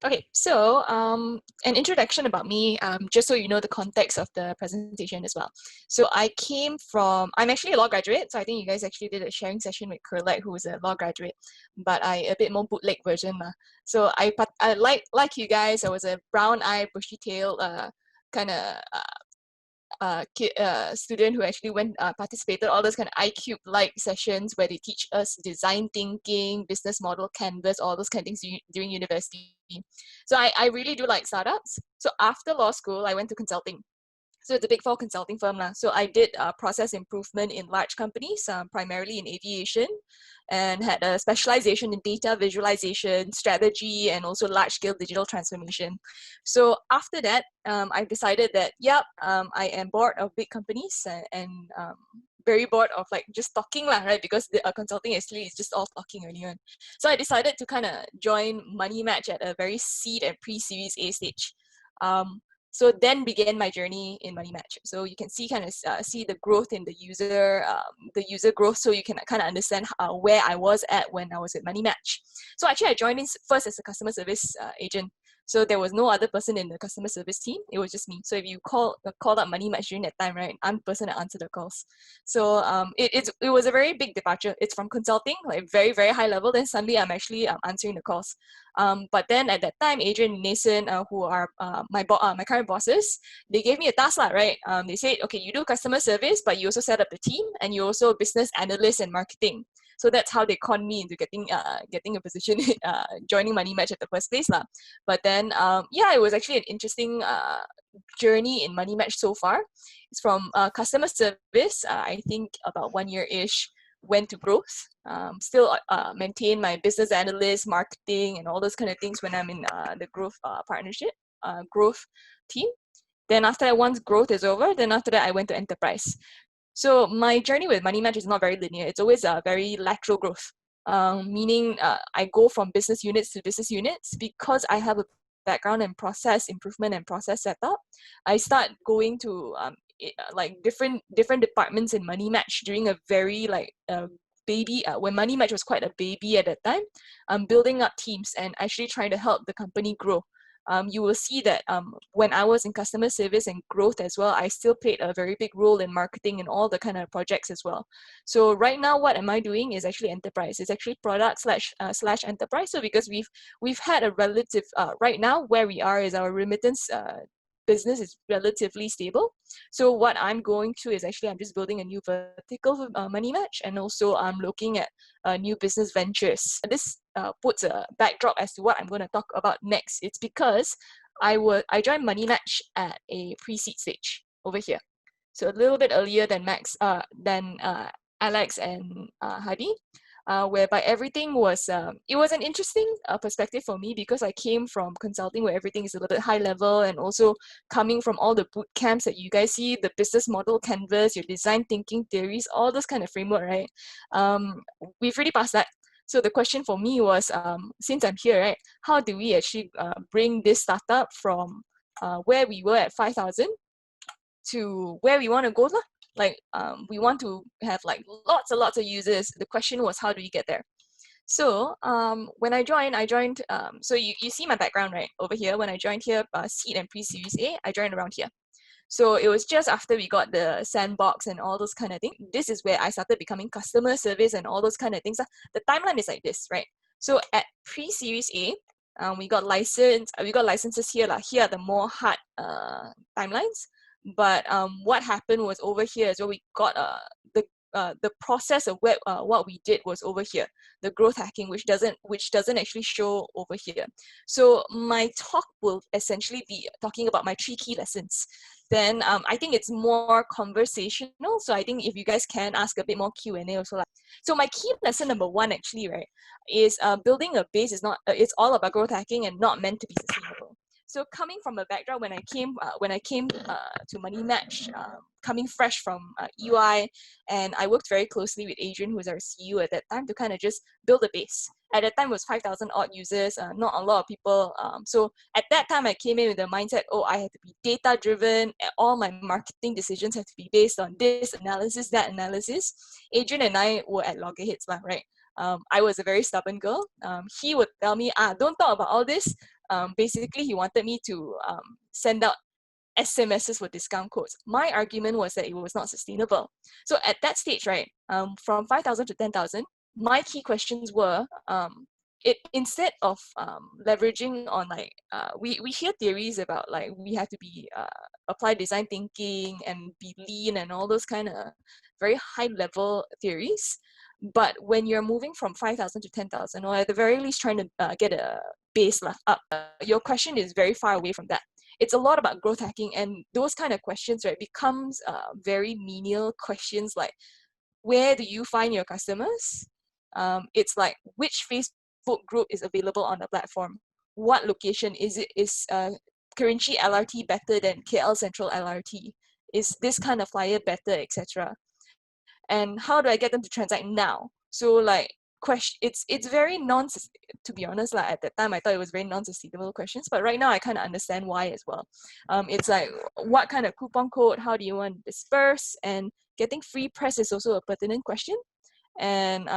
Okay, so an introduction about me, just so you know the context of the presentation as well. So I'm actually a law graduate, so I think you guys actually did a sharing session with Curlette, who was a law graduate, but a bit more bootleg version. So I like you guys, I was a brown-eyed, bushy-tailed, kind of student who actually went participated all those kind of iCube-like sessions where they teach us design thinking, business model canvas, all those kind of things during university. So I really do like startups. So after law school, I went to consulting. So it's a big four consulting firm. So I did process improvement in large companies, primarily in aviation, and had a specialization in data visualization, strategy, and also large-scale digital transformation. So after that, I've decided that, I am bored of big companies and very bored of like just talking, right? Because the consulting actually is just all talking earlier on. So I decided to kind of join MoneyMatch at a very seed and pre-Series A stage. So then began my journey in MoneyMatch. So you can see see the growth in the user growth, so you can kind of understand where I was at when I was at MoneyMatch. So actually, I joined in first as a customer service agent. So there was no other person in the customer service team. It was just me. So if you called up MoneyMatch during that time, right, I'm the person that answered the calls. So it was a very big departure. It's from consulting, like very, very high level. Then suddenly I'm actually answering the calls. But then at that time, Adrian and Nathan, who are my current bosses, they gave me a task, right? They said, okay, you do customer service, but you also set up the team, and you also business analyst and marketing. So that's how they conned me into getting a position, joining MoneyMatch at the first place, lah. But then, it was actually an interesting journey in MoneyMatch so far. It's from customer service, I think about 1 year-ish, went to growth, still maintain my business analyst, marketing, and all those kind of things when I'm in the growth growth team. Then after that, once growth is over, then after that, I went to enterprise. So my journey with MoneyMatch is not very linear. It's always a very lateral growth, meaning I go from business units to business units because I have a background in process improvement and process setup. I start going to like different departments in MoneyMatch during a very baby, when MoneyMatch was quite a baby at that time. Building up teams and actually trying to help the company grow. You will see that when I was in customer service and growth as well, I still played a very big role in marketing and all the kind of projects as well. So right now, what am I doing is actually enterprise. It's actually product slash enterprise. So because we've had a relative right now where we are is our remittance business is relatively stable. So what I'm going to is actually I'm just building a new vertical for MoneyMatch, and also I'm looking at new business ventures. This puts a backdrop as to what I'm going to talk about next. It's because I joined MoneyMatch at a pre-seed stage over here, so a little bit earlier than Alex and Hadi. Whereby everything was, it was an interesting perspective for me because I came from consulting where everything is a little bit high level, and also coming from all the boot camps that you guys see, the business model canvas, your design thinking theories, all those kind of framework, right? We've already passed that. So the question for me was, since I'm here, right, how do we actually bring this startup from where we were at 5,000 to where we want to go? Like we want to have like lots and lots of users. The question was, how do we get there? So when I joined, so you see my background right over here. When I joined here, seed and pre-series A, I joined around here. So it was just after we got the sandbox and all those kind of things. This is where I started becoming customer service and all those kind of things. The timeline is like this, right? So at pre-series A, we got licenses here. Here are the more hard timelines. But what happened was over here is where we got the process of what we did was over here, the growth hacking, which doesn't actually show over here. So my talk will essentially be talking about my 3 key lessons. Then I think it's more conversational. So I think if you guys can ask a bit more Q&A also. So my key lesson number 1 actually, right, is building a base is not, it's all about growth hacking and not meant to be sustainable. So coming from a background when I came to MoneyMatch, coming fresh from EY, and I worked very closely with Adrian, who was our CEO at that time, to kind of just build a base. At that time, it was 5,000 odd users, not a lot of people. So at that time, I came in with the mindset, I had to be data driven. All my marketing decisions have to be based on this analysis, that analysis. Adrian and I were at loggerheads, right? I was a very stubborn girl. He would tell me, don't talk about all this. Basically, he wanted me to send out SMSs with discount codes. My argument was that it was not sustainable. So at that stage, right, from 5,000 to 10,000, my key questions were, it instead of leveraging on like, we hear theories about like we have to be apply design thinking and be lean and all those kind of very high level theories. But when you're moving from 5,000 to 10,000, or at the very least trying to get a base up, your question is very far away from that. It's a lot about growth hacking, and those kind of questions, right, becomes very menial questions like, where do you find your customers? It's like, which Facebook group is available on the platform? What location is it? Is Kerinci LRT better than KL Central LRT? Is this kind of flyer better, etc.? And how do I get them to transact now? So like, it's very to be honest, like at that time I thought it was very non-sustainable questions, but right now I kind of understand why as well. It's like, what kind of coupon code, how do you want to disperse, and getting free press is also a pertinent question. And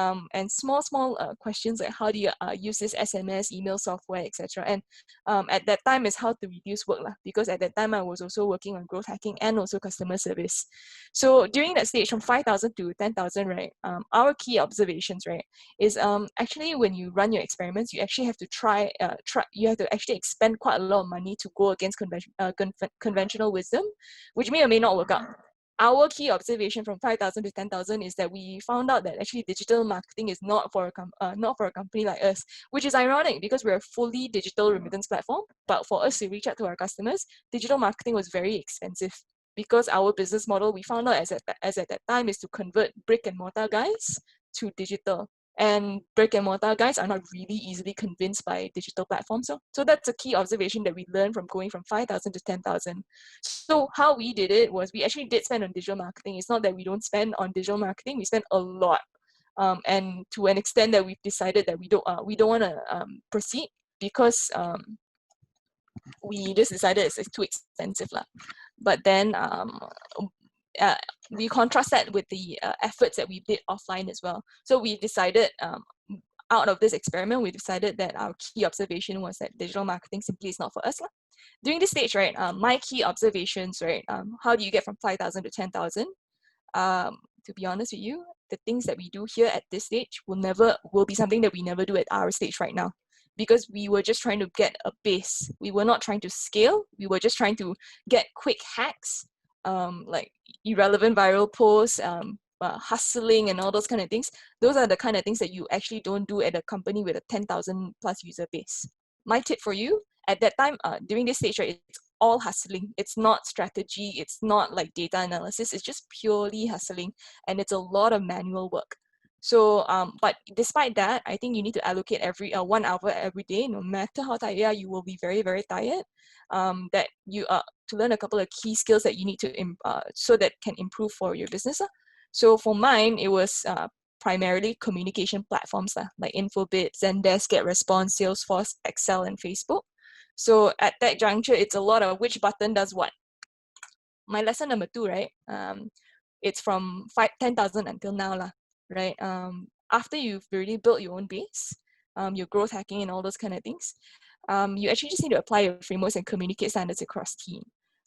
small questions like, how do you use this SMS email software, etc. And at that time is how to reduce work lah, because at that time I was also working on growth hacking and also customer service. So during that stage from 5,000 to 10,000, right, our key observations, right, is actually when you run your experiments, you actually have to you have to actually expend quite a lot of money to go against conventional wisdom, which may or may not work out. Our key observation from 5,000 to 10,000 is that we found out that actually digital marketing is not for a company like us, which is ironic because we're a fully digital remittance platform. But for us to reach out to our customers, digital marketing was very expensive, because our business model, we found out as at that time, is to convert brick and mortar guys to digital. And brick and mortar guys are not really easily convinced by digital platforms. So that's a key observation that we learned from going from 5,000 to 10,000. So how we did it was, we actually did spend on digital marketing. It's not that we don't spend on digital marketing, we spend a lot. And to an extent that we've decided that we don't want to proceed, because we just decided it's too expensive lah. But then we contrast that with the efforts that we did offline as well. So we decided, out of this experiment, we decided that our key observation was that digital marketing simply is not for us lah. During this stage, right, my key observations, right, how do you get from 5,000 to 10,000? To be honest with you, the things that we do here at this stage will be something that we never do at our stage right now, because we were just trying to get a base. We were not trying to scale. We were just trying to get quick hacks, like irrelevant viral posts, hustling and all those kind of things. Those are the kind of things that you actually don't do at a company with a 10,000 plus user base. My tip for you, at that time, during this stage, right, it's all hustling. It's not strategy. It's not like data analysis. It's just purely hustling, and it's a lot of manual work. So, but despite that, I think you need to allocate every 1 hour every day. No matter how tired you are, you will be very, very tired. That you to learn a couple of key skills that you need to so that can improve for your business. So for mine, it was primarily communication platforms like Infobit, Zendesk, GetResponse, Salesforce, Excel, and Facebook. So at that juncture, it's a lot of which button does what. My lesson number 2, right? It's from 10,000 until now lah, right? After you've really built your own base, your growth hacking and all those kind of things, you actually just need to apply your frameworks and communicate standards across team.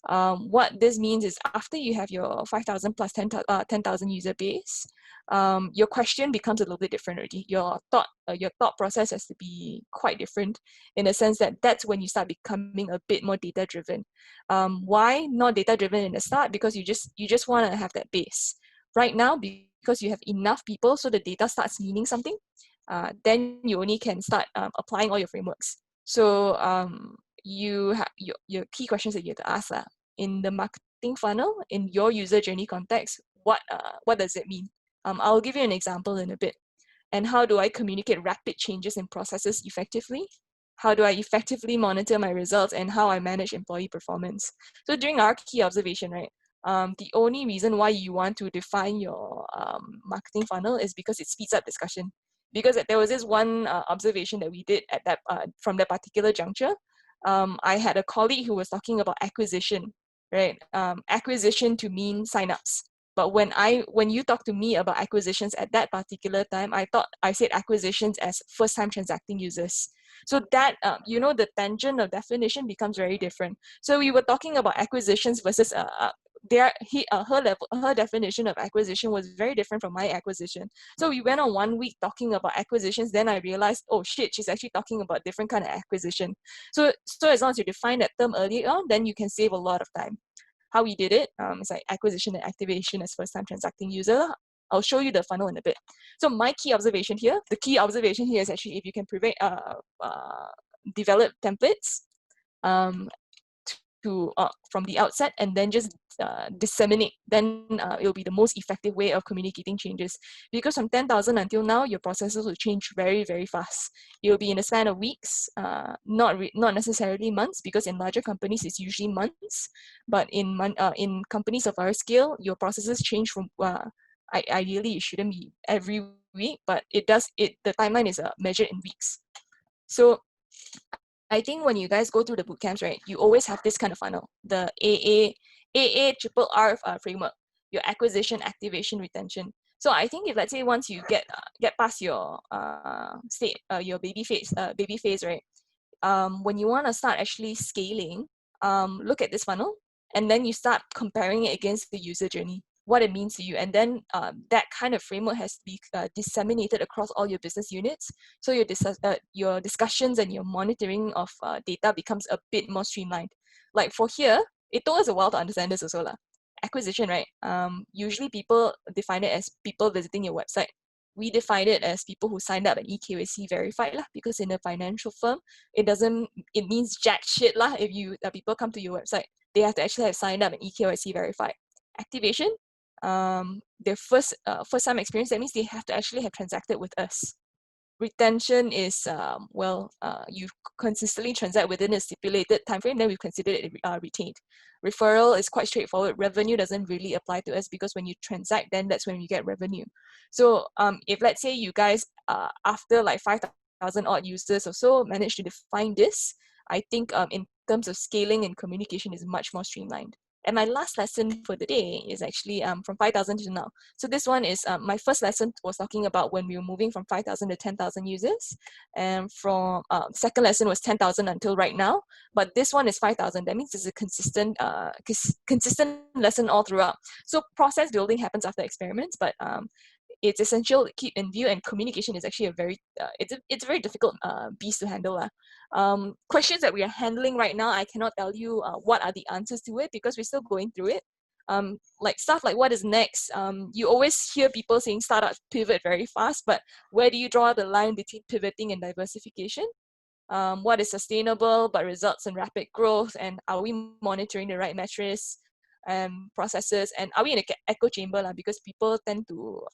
What this means is, after you have your 5,000 plus 10,000 user base, your question becomes a little bit different already. Your thought process has to be quite different, in the sense that that's when you start becoming a bit more data driven. Why not data driven in the start? Because you just want to have that base. Right now, because you have enough people, so the data starts meaning something, then you only can start applying all your frameworks. So you have your key questions that you have to ask in the marketing funnel, in your user journey context. What does it mean? I'll give you an example in a bit. And how do I communicate rapid changes in processes effectively? How do I effectively monitor my results, and how I manage employee performance? So during our key observation, right, the only reason why you want to define your marketing funnel is because it speeds up discussion. Because there was this one observation that we did at that from that particular juncture. I had a colleague who was talking about acquisition, right? Acquisition to mean signups. But when you talk to me about acquisitions at that particular time, I thought I said acquisitions as first time transacting users. So that the tangent of definition becomes very different. So we were talking about acquisitions versus her definition of acquisition was very different from my acquisition. So we went on 1 week talking about acquisitions. Then I realized, oh shit, she's actually talking about different kind of acquisition. So as long as you define that term early on, then you can save a lot of time. How we did it, is like acquisition and activation as first time transacting user. I'll show you the funnel in a bit. So my key observation here, is actually if you can develop templates from the outset and then just disseminate, then it'll be the most effective way of communicating changes. Because from 10,000 until now, your processes will change very, very fast. It will be in a span of weeks, not necessarily months, because in larger companies, it's usually months. But in companies of our scale, your processes change from, ideally, it shouldn't be every week, but the timeline is measured in weeks. So I think when you guys go through the boot camps, right, you always have this kind of funnel, the AARR framework, your acquisition, activation, retention. So I think if, let's say, once you get past your your baby phase, right, when you want to start actually scaling, look at this funnel, and then you start comparing it against the user journey, what it means to you. And then that kind of framework has to be disseminated across all your business units. So your discussions and your monitoring of data becomes a bit more streamlined. Like for here, it took us a while to understand this also. Acquisition, right? Usually people define it as people visiting your website. We define it as people who signed up and eKYC verified lah, because in a financial firm, it means jack shit lah if people come to your website. They have to actually have signed up and eKYC verified. Activation, their first time experience, that means they have to actually have transacted with us. Retention is you consistently transact within a stipulated time frame, then we consider it retained. Referral is quite straightforward. Revenue doesn't really apply to us, because when you transact, then that's when you get revenue. So if, let's say, you guys after like 5,000 odd users or so manage to define this, I think in terms of scaling and communication is much more streamlined. And my last lesson for the day is actually from 5,000 to now. So this one is my first lesson was talking about when we were moving from 5,000 to 10,000 users. And from second lesson was 10,000 until right now. But this one is 5,000. That means it's a consistent lesson all throughout. So process building happens after experiments, but it's essential to keep in view, and communication is actually a very it's a very difficult beast to handle. Questions that we are handling right now, I cannot tell you what are the answers to it, because we're still going through it. Like stuff like what is next. You always hear people saying startups pivot very fast, but where do you draw the line between pivoting and diversification? What is sustainable but results in rapid growth, and are we monitoring the right metrics and processes, and are we in an echo chamber? Because people tend to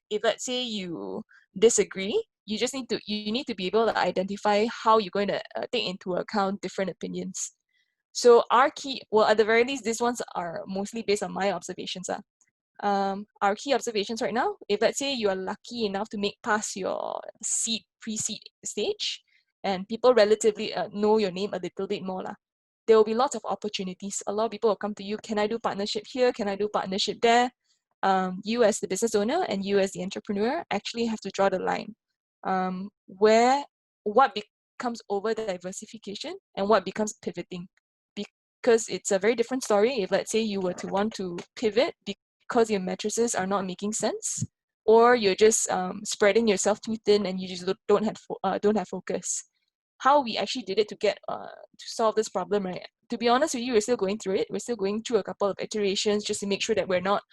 if, let's say, you disagree, you need to be able to identify how you're going to take into account different opinions. So our key, well, at the very least, these ones are mostly based on my observations. Our key observations right now, if, let's say, you are lucky enough to make past your pre-seed stage, and people relatively know your name a little bit more, there will be lots of opportunities. A lot of people will come to you, can I do partnership here? Can I do partnership there? You as the business owner and you as the entrepreneur actually have to draw the line where what becomes over diversification and what becomes pivoting, because it's a very different story if, let's say, you were to want to pivot because your matrices are not making sense, or you're just spreading yourself too thin and you just don't have focus. How we actually did it to get to solve this problem, right? To be honest with you, we're still going through it. We're still going through a couple of iterations just to make sure that we're not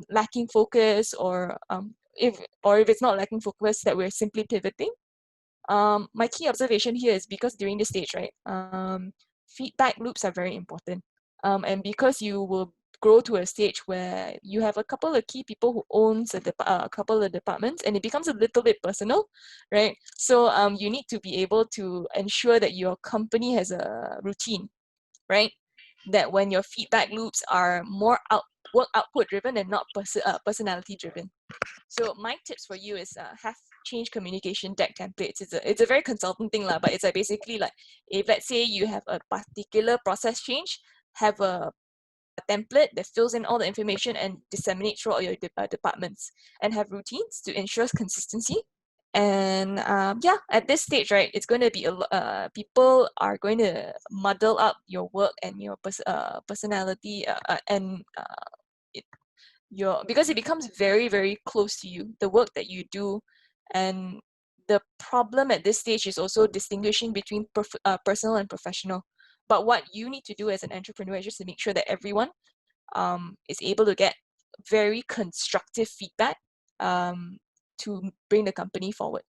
lacking focus, or if it's not lacking focus, that we're simply pivoting. My key observation here is because during this stage, right, feedback loops are very important. And because you will grow to a stage where you have a couple of key people who owns a couple of departments, and it becomes a little bit personal, right? So you need to be able to ensure that your company has a routine, right? That when your feedback loops are more work output driven and not personality driven. So my tips for you is have change communication deck templates. It's a very consultant thing, but it's basically like, if, let's say, you have a particular process change, have a template that fills in all the information and disseminates throughout your departments, and have routines to ensure consistency. And yeah, at this stage, right, it's going to be people are going to muddle up your work and your personality, and it, because it becomes very, very close to you, the work that you do. And the problem at this stage is also distinguishing between personal and professional. But what you need to do as an entrepreneur is just to make sure that everyone is able to get very constructive feedback to bring the company forward.